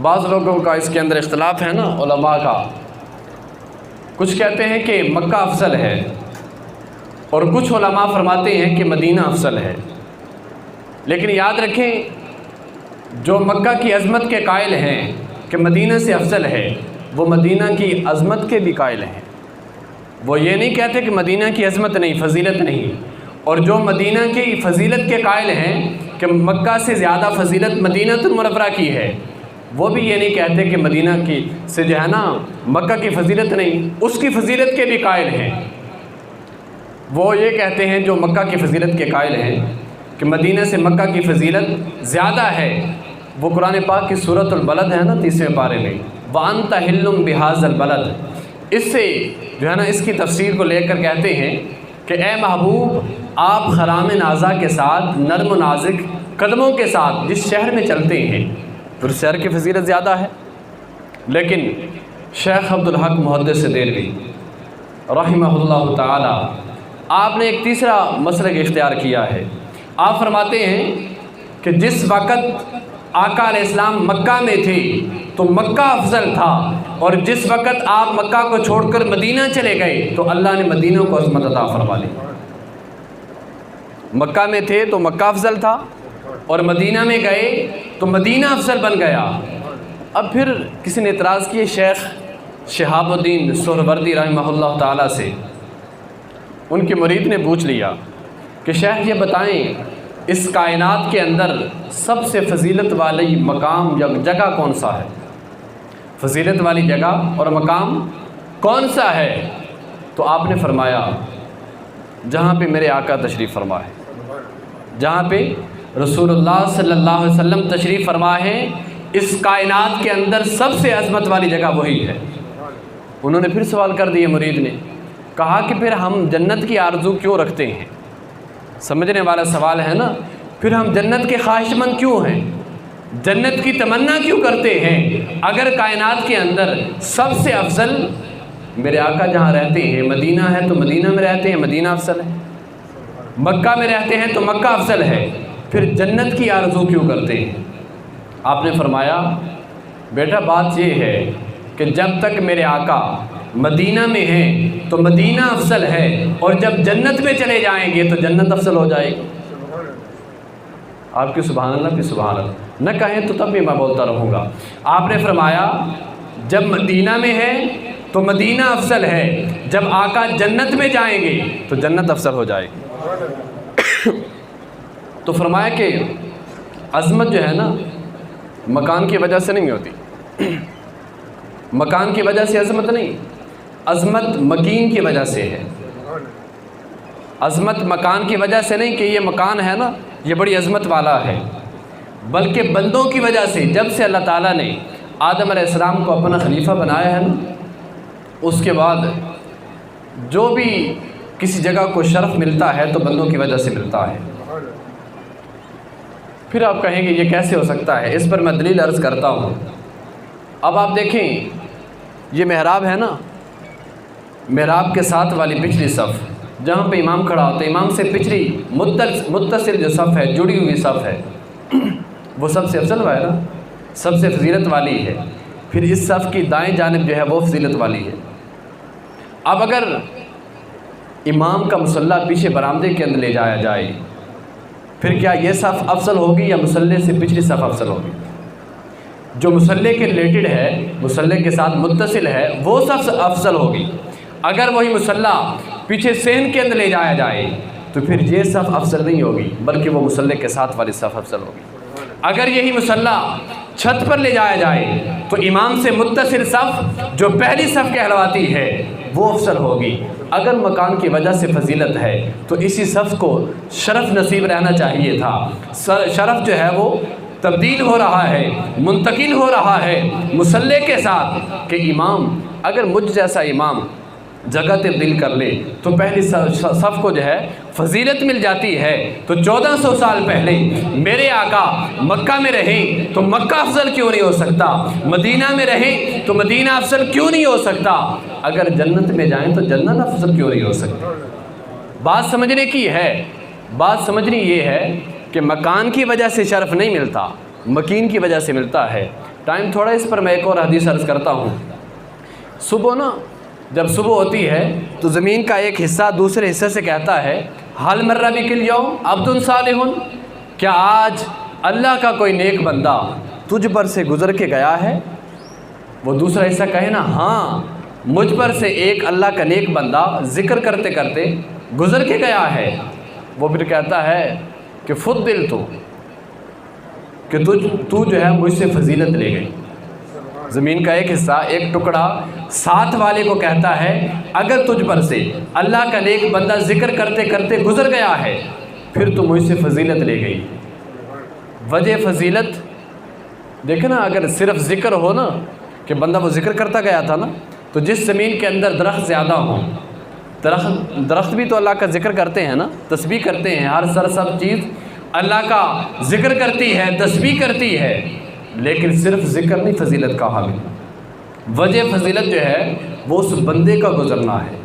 بعض لوگوں کا اس کے اندر اختلاف ہے نا علماء کا، کچھ کہتے ہیں کہ مکہ افضل ہے اور کچھ علماء فرماتے ہیں کہ مدینہ افضل ہے۔ لیکن یاد رکھیں، جو مکہ کی عظمت کے قائل ہیں کہ مدینہ سے افضل ہے، وہ مدینہ کی عظمت کے بھی قائل ہیں۔ وہ یہ نہیں کہتے کہ مدینہ کی عظمت نہیں، فضیلت نہیں، اور جو مدینہ کی فضیلت کے قائل ہیں کہ مکہ سے زیادہ فضیلت مدینہ المنورہ کی ہے، وہ بھی یہ نہیں کہتے کہ مدینہ کی سے جو ہے نا مکہ کی فضیلت نہیں، اس کی فضیلت کے بھی قائل ہیں۔ وہ یہ کہتے ہیں جو مکہ کی فضیلت کے قائل ہیں کہ مدینہ سے مکہ کی فضیلت زیادہ ہے، وہ قرآن پاک کی سورۃ البلد ہے نا 30ویں پارے میں، وَأَنْتَ حِلٌّ بِهَذَا الْبَلَدِ، اس سے جو ہے نا اس کی تفسیر کو لے کر کہتے ہیں کہ اے محبوب، آپ خرام نازا کے ساتھ نرم و نازک قدموں کے ساتھ جس شہر میں چلتے ہیں تو اس شہر کی فضیلت زیادہ ہے۔ لیکن شیخ عبدالحق محدث دہلوی رحمہ اللہ تعالی، آپ نے ایک تیسرا مسلک اختیار کیا ہے۔ آپ فرماتے ہیں کہ جس وقت آقا علیہ السلام مکہ میں تھے تو مکہ افضل تھا، اور جس وقت آپ مکہ کو چھوڑ کر مدینہ چلے گئے تو اللہ نے مدینہ کو عظمت عطا فرما لی۔ مکہ میں تھے تو مکہ افضل تھا، اور مدینہ میں گئے تو مدینہ افضل بن گیا۔ اب پھر کسی نے اعتراض کیے شیخ شہاب الدین سہروردی رحمہ اللہ تعالیٰ سے، ان کے مرید نے پوچھ لیا کہ شیخ یہ بتائیں اس کائنات کے اندر سب سے فضیلت والی مقام یا جگہ کون سا ہے؟ فضیلت والی جگہ اور مقام کون سا ہے؟ تو آپ نے فرمایا جہاں پہ میرے آقا تشریف فرما ہے، جہاں پہ رسول اللہ صلی اللہ علیہ وسلم تشریف فرما ہے، اس کائنات کے اندر سب سے عظمت والی جگہ وہی ہے۔ انہوں نے پھر سوال کر دیا مرید نے، کہا کہ پھر ہم جنت کی آرزو کیوں رکھتے ہیں؟ سمجھنے والا سوال ہے نا، پھر ہم جنت کے خواہش مند کیوں ہیں؟ جنت کی تمنا کیوں کرتے ہیں اگر کائنات کے اندر سب سے افضل میرے آقا جہاں رہتے ہیں مدینہ ہے تو مدینہ میں رہتے ہیں، مدینہ افضل ہے، مکہ میں رہتے ہیں تو مکہ افضل ہے، پھر جنت کی آرزو کیوں کرتے ہیں؟ آپ نے فرمایا بیٹا بات یہ ہے کہ جب تک میرے آقا مدینہ میں ہیں تو مدینہ افضل ہے، اور جب جنت میں چلے جائیں گے تو جنت افضل ہو جائے گی۔ آپ کی سبحان اللہ کی سبحان اللہ نہ کہیں تو تب بھی میں بولتا رہوں گا۔ آپ نے فرمایا جب مدینہ میں ہے تو مدینہ افضل ہے، جب آقا جنت میں جائیں گے تو جنت افضل ہو جائے گی۔ تو فرمایا کہ عظمت جو ہے نا مکان کی وجہ سے نہیں ہوتی، مکان کی وجہ سے عظمت نہیں، عظمت مکین کی وجہ سے ہے۔ عظمت مکان کی وجہ سے نہیں کہ یہ مکان ہے نا یہ بڑی عظمت والا ہے، بلکہ بندوں کی وجہ سے۔ جب سے اللہ تعالیٰ نے آدم علیہ السلام کو اپنا خلیفہ بنایا ہے نا، اس کے بعد جو بھی کسی جگہ کو شرف ملتا ہے تو بندوں کی وجہ سے ملتا ہے۔ پھر آپ کہیں گے یہ کیسے ہو سکتا ہے؟ اس پر میں دلیل عرض کرتا ہوں۔ اب آپ دیکھیں یہ محراب ہے نا، محراب کے ساتھ والی پچھلی صف جہاں پہ امام کھڑا ہوتا ہے، امام سے پچھلی متصل جو صف ہے، جڑی ہوئی صف ہے، وہ سب سے افضل ہے نا، سب سے فضیلت والی ہے۔ پھر اس صف کی دائیں جانب جو ہے وہ فضیلت والی ہے۔ اب اگر امام کا مصلی پیچھے برآمدے کے اندر لے جایا جائے پھر کیا یہ صف افضل ہوگی یا مصلی سے پچھلی صف افضل ہوگی؟ جو مصلی کے ریلیٹڈ ہے، مصلی کے ساتھ متصل ہے، وہ صف افضل ہوگی۔ اگر وہی مصلی پیچھے صحن کے اندر لے جایا جائے تو پھر یہ صف افضل نہیں ہوگی، بلکہ وہ مصلی کے ساتھ والی صف افضل ہوگی۔ اگر یہی مصلی چھت پر لے جایا جائے تو امام سے متصل صف جو پہلی صف کہلواتی ہے وہ افضل ہوگی۔ اگر مکان کی وجہ سے فضیلت ہے تو اسی صف کو شرف نصیب رہنا چاہیے تھا۔ شرف جو ہے وہ تبدیل ہو رہا ہے، منتقل ہو رہا ہے مصلی کے ساتھ، کہ امام اگر مجھ جیسا امام جگہ تبدیل کر لے تو پہلی صف کو جو ہے فضیلت مل جاتی ہے۔ تو 1400 سال پہلے میرے آقا مکہ میں رہیں تو مکہ افضل کیوں نہیں ہو سکتا؟ مدینہ میں رہیں تو مدینہ افضل کیوں نہیں ہو سکتا؟ اگر جنت میں جائیں تو جنت افضل کیوں نہیں ہو سکتا؟ بات سمجھنے کی ہے، بات سمجھنی یہ ہے کہ مکان کی وجہ سے شرف نہیں ملتا، مکین کی وجہ سے ملتا ہے۔ ٹائم تھوڑا اس پر میں ایک اور حدیث عرض کرتا ہوں. صبح نا جب صبح ہوتی ہے تو زمین کا ایک حصہ دوسرے حصے سے کہتا ہے حل مر بک الیوم عبد صالح، کیا آج اللہ کا کوئی نیک بندہ تجھ پر سے گزر کے گیا ہے؟ وہ دوسرا حصہ کہے نا ہاں مجھ پر سے ایک اللہ کا نیک بندہ ذکر کرتے کرتے گزر کے گیا ہے. وہ پھر کہتا ہے کہ فضل تو کہ تو جو ہے مجھ سے فضیلت لے گئی. زمین کا ایک حصہ ایک ٹکڑا ساتھ والے کو کہتا ہے اگر تجھ پر سے اللہ کا نیک بندہ ذکر کرتے کرتے گزر گیا ہے پھر تو مجھ سے فضیلت لے گئی. وجہ فضیلت دیکھیں نا، اگر صرف ذکر ہو نا کہ بندہ وہ ذکر کرتا گیا تھا نا، تو جس زمین کے اندر درخت زیادہ ہوں، درخت بھی تو اللہ کا ذکر کرتے ہیں نا، تسبیح کرتے ہیں، ہر سب چیز اللہ کا ذکر کرتی ہے، تسبیح کرتی ہے، لیکن صرف ذکر نہیں فضیلت کا حامل. وجہ فضیلت جو ہے وہ اس بندے کا گزرنا ہے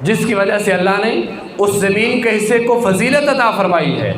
جس کی وجہ سے اللہ نے اس زمین کے حصے کو فضیلت عطا فرمائی ہے.